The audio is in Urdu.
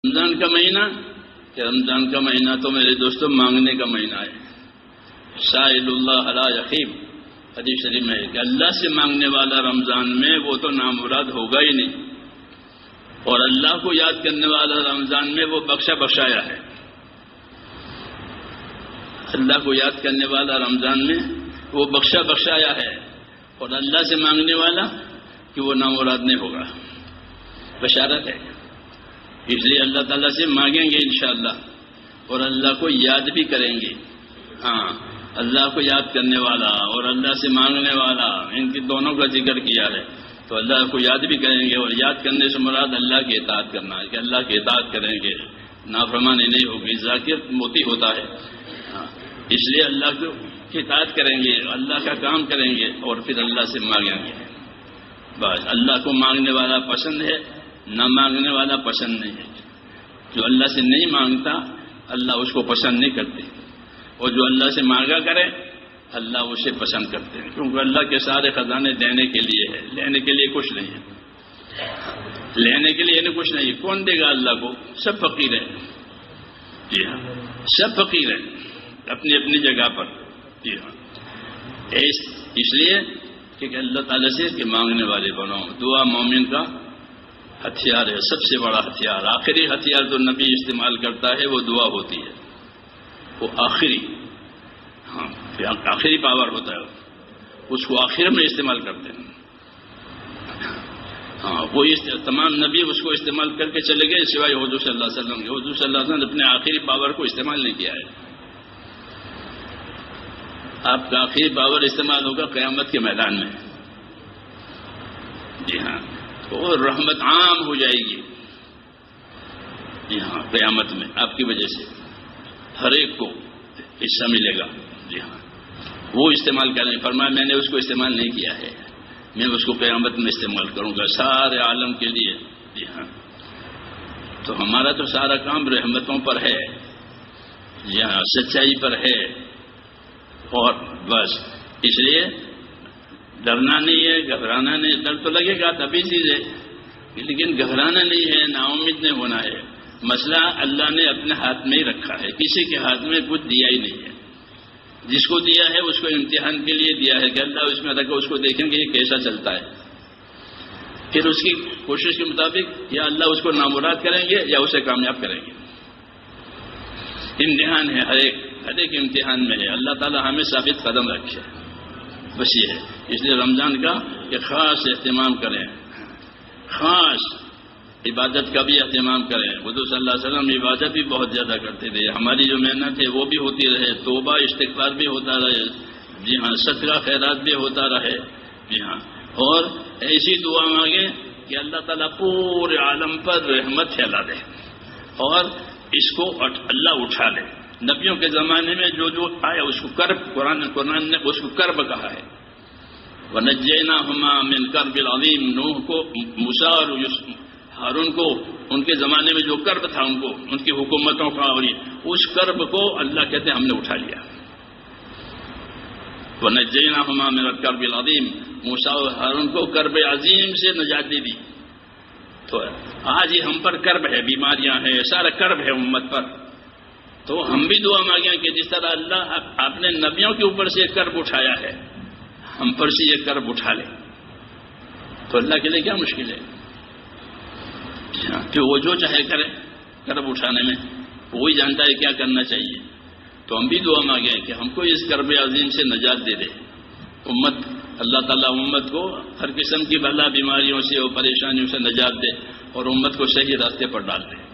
رمضان کا مہینہ کہ رمضان کا مہینہ تو میرے دوستوں مانگنے کا مہینہ ہے. سائل اللہ لا یخیب، حدیث شریف میں ہے کہ اللہ سے مانگنے والا رمضان میں وہ تو نامراد ہوگا ہی نہیں، اور اللہ کو یاد کرنے والا رمضان میں وہ بخشا بخشایا ہے. اللہ کو یاد کرنے والا رمضان میں وہ بخشا بخشایا ہے، اور اللہ سے مانگنے والا کہ وہ نامراد نہیں ہوگا. بشارت ہے. اس لیے اللہ تعالیٰ سے مانگیں گے انشاءاللہ، اور اللہ کو یاد بھی کریں گے. ہاں، اللہ کو یاد کرنے والا اور اللہ سے مانگنے والا، ان کی دونوں کا ذکر کیا ہے. تو اللہ کو یاد بھی کریں گے، اور یاد کرنے سے مراد اللہ کی اطاعت کرنا ہے کہ اللہ کی اطاعت کریں گے، نافرمانی نہیں ہوگی. ذاکر موتی ہوتا ہے، اس لیے اللہ کی اطاعت کریں گے، اللہ کا کام کریں گے، اور پھر اللہ سے مانگیں گے. بس اللہ کو مانگنے والا پسند ہے، نہ مانگنے والا پسند نہیں ہے. جو اللہ سے نہیں مانگتا اللہ اس کو پسند نہیں کرتے، اور جو اللہ سے مانگا کرے اللہ اسے پسند کرتے ہیں، کیونکہ اللہ کے سارے خزانے دینے کے لیے ہے، لینے کے لیے کچھ نہیں ہے. لینے کے لیے کچھ نہیں. کون دے گا اللہ کو؟ سب فقیر ہیں. جی ہاں، سب فقیر ہیں اپنی اپنی جگہ پر. جی ہاں، اس لیے کہ اللہ تعالیٰ سے کہ مانگنے والے بنو. دعا مومن کا ہتھیار ہے، سب سے بڑا ہتھیار. آخری ہتھیار جو نبی استعمال کرتا ہے وہ دعا ہوتی ہے. وہ آخری، ہاں آخری پاور ہوتا ہے، اس کو آخر میں استعمال کرتے ہیں. ہاں، وہ تمام نبی اس کو استعمال کر کے چلے گئے سوائے حضور صلی اللہ علیہ وسلم کے. حضور صلی اللہ علیہ وسلم نے اپنے آخری پاور کو استعمال نہیں کیا ہے. آپ کا آخری پاور استعمال ہوگا قیامت کے میدان میں. جی ہاں، تو رحمت عام ہو جائے گی. جی ہاں، قیامت میں آپ کی وجہ سے ہر ایک کو حصہ ملے گا. جی ہاں، وہ استعمال کریں. فرمایا میں نے اس کو استعمال نہیں کیا ہے، میں اس کو قیامت میں استعمال کروں گا سارے عالم کے لیے. جی ہاں، تو ہمارا تو سارا کام رحمتوں پر ہے. جی ہاں، سچائی پر ہے. اور بس اس لیے ڈرنا نہیں ہے، گھبرانا نہیں. ڈر تو لگے گا تبھی چیز ہے، لیکن گھبرانا نہیں ہے، نا امید نہیں ہونا ہے. مسئلہ اللہ نے اپنے ہاتھ میں ہی رکھا ہے، کسی کے ہاتھ میں کچھ دیا ہی نہیں ہے. جس کو دیا ہے اس کو امتحان کے لیے دیا ہے کہ اللہ اس میں رکھا، اس کو دیکھیں گے یہ کیسا چلتا ہے. پھر اس کی کوشش کے مطابق یا اللہ اس کو نامراد کریں گے یا اسے کامیاب کریں گے. امتحان ہے، ہر ایک امتحان میں ہے. اللہ تعالیٰ ہمیں ثابت قدم رکھے، بس یہ ہے. اس لیے رمضان کا کہ خاص اہتمام کریں، خاص عبادت کا بھی اہتمام کریں. حضور صلی اللہ علیہ وسلم عبادت بھی بہت زیادہ کرتے تھے. ہماری جو محنت ہے وہ بھی ہوتی رہے، توبہ استغفار بھی ہوتا رہے. جی ہاں، صدقہ خیرات بھی ہوتا رہے. جی ہاں، اور ایسی دعا مانگیں کہ اللہ تعالیٰ پورے عالم پر رحمت پھیلا دے اور اس کو اللہ اٹھا لے. نبیوں کے زمانے میں جو آیا اس کو کرب، قرآن نے اس کو کرب کہا ہے. وَنَجَّيْنَاهُمَا مِنْ كَرْبِ الْعَظِيمِ. نوح کو، موسیٰ اور ہارون کو ان کے زمانے میں جو کرب تھا ان کو، ان کی حکومتوں کا، اور اس کرب کو اللہ کہتے ہیں ہم نے اٹھا لیا. وَنَجَّيْنَاهُمَا مِنَ الْكَرْبِ الْعَظِيمِ. موسیٰ اور ہارون کو کرب عظیم سے نجات دے دی. تو آج یہ ہم پر کرب ہے، بیماریاں ہیں، سارا کرب ہے امت پر. تو ہم بھی دعا مانگیں کہ جس طرح اللہ آپ نے نبیوں کے اوپر سے یہ کرب اٹھایا ہے، ہم پر سے یہ کرب اٹھا لے. تو اللہ کے لیے کیا مشکل ہے کہ وہ جو چاہے کرے کرب اٹھانے میں، وہی جانتا ہے کیا کرنا چاہیے. تو ہم بھی دعا مانگیں کہ ہم کو اس کرب عظیم سے نجات دے دے. امت، اللہ تعالیٰ امت کو ہر قسم کی بلا بیماریوں سے اور پریشانیوں سے نجات دے اور امت کو صحیح راستے پر ڈال دے.